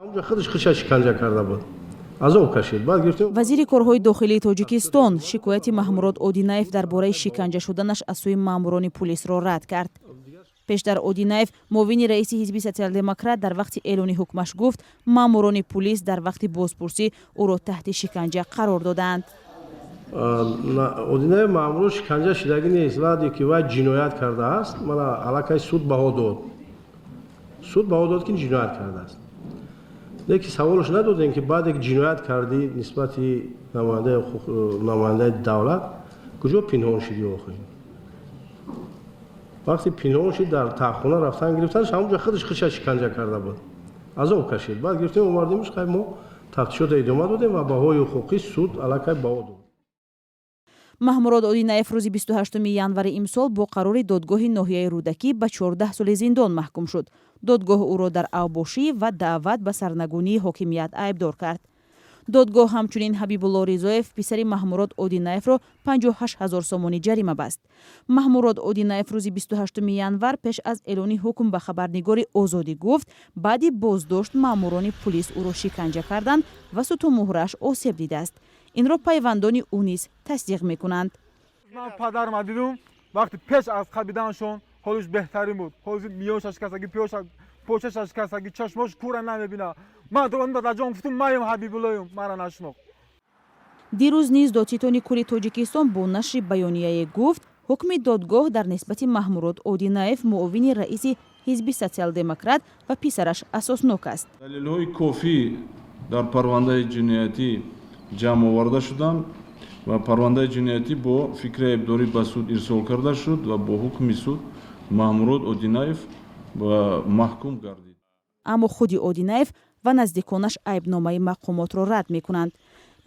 اونجا خودش خودش شکنجه کرده بود. از او کشید. بعد گفتم вазири корҳои дохилии Тоҷикистон шикояти Маҳмурод Одинаев дар бораи шиканҷа шуданаш аз сӯи маъмурони пулисро рад кард. пештар Одинаев муовини раиси ҳизби социал-демократ дар вақти эълони ҳукмаш гуфт маъмурони пулис дар вақти бозпурсӣ ӯро таҳти шиканҷа қарор доданд. Одинаев маъмур шиканҷа шудагӣ нест, вақте ки вай ҷиноят кардааст, мана аллакай суд баҳо дод. суд баҳо дод ки ҷиноят кардааст. лекин саволаш надодем ки баъде ки ҷиноят кардӣ нисбати намояндаи давлат куҷо пинҳон шудӣ охир? вақте пинҳон шуд дар таххона рафтан гирифтанш, ҳамонҷо худаш худша шиканҷа карда буд. аз он кашид. баъд гирифтем омардимш, хай мо тафтишота идома додем ва баҳои ҳуқуқӣ суд аллакай баҳо дод. Маҳмурод Одинаев рӯзи 28 январи имсол бо қарори додгоҳи ноҳияи Рӯдакӣ ба 14 соли зиндон маҳкум шуд. додгоҳ ӯро дар авбошӣ ва даъват ба сарнагунии ҳокимият айбдор кард. додгоҳ ҳамчунин Ҳабибулло Ризоев писари Маҳмурод Одинаевро 58 000 сомонӣ ҷарима баст. Маҳмурод Одинаев рӯзи 28 январ пеш аз эълони ҳукм ба хабарнигори Озодӣ гуфт баъди боздошт маъмурони пулис ӯро шиканҷа карданд ва сутумӯҳрааш осеб дидааст. инро пайвандони ӯ низ тасдиқ мекунанд. ман падарам дидум вақти пеш аз хабиданшон ҳолиш беҳтарин буд. ҳозир миёшаш касаги почашаш касаги чашмош кура намебина. ман дуранда дар ҷон гуфтум маем Ҳабибуллоюм, мара нашинох. дирӯз низ Додситони Кӯли Тоҷикистон бо нашри баёнияе гуфт ҳукми додгоҳ дар нисбати Маҳмурод Одинаев муовини раиси ҳизби социал-демократ ва писараш асоснок аст. далелҳои кофӣ дар парвандаи ҷиноятӣ ҷамъ оварда шуданд ва парвандаи ҷиноятӣ бо фикри айбдорӣ ба суд ирсол карда шуд ва бо ҳукми суд Маҳмурод Одинаев маҳкум гардид. аммо худи Одинаев ва наздиконаш айбномаи мақомотро рад мекунанд.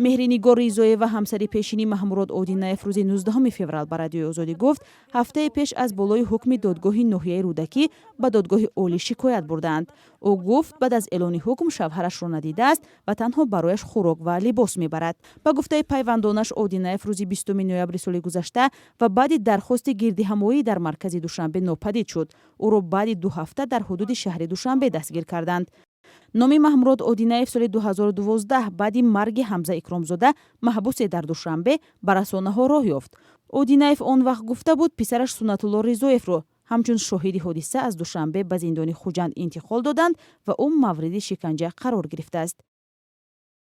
Меҳринигор Ризоева ҳамсари пешини Маҳмурод Одинаев рӯзи 19 феврал ба Радиои Озодӣ гуфт ҳафтае пеш аз болои ҳукми додгоҳи ноҳияи Рӯдакӣ ба додгоҳи олӣ шикоят бурданд. ӯ гуфт баъд аз эълони ҳукм шавҳарашро надидааст ва танҳо барояш хӯрок ва либос мебарад. ба гуфтаи пайвандонаш Одинаев рӯзи 20 ноябри соли гузашта ва баъди дархости гирдиҳамоӣ дар маркази Душанбе нопадид шуд. ӯро баъди 2 ҳафта дар ҳудуди шаҳри Душанбе дастгир карданд. номи Маҳмурод Одинаев соли 2012 баъди марги Ҳамза Икромзода маҳбусе дар Душанбе ба расонаҳо роҳ ёфт. Одинаев он вақт гуфта буд писараш Сунатулло Ризоевро ҳамчун шоҳиди ҳодиса аз Душанбе ба зиндони Хуҷанд интиқол доданд ва ӯ мавриди шиканҷа қарор гирифтааст.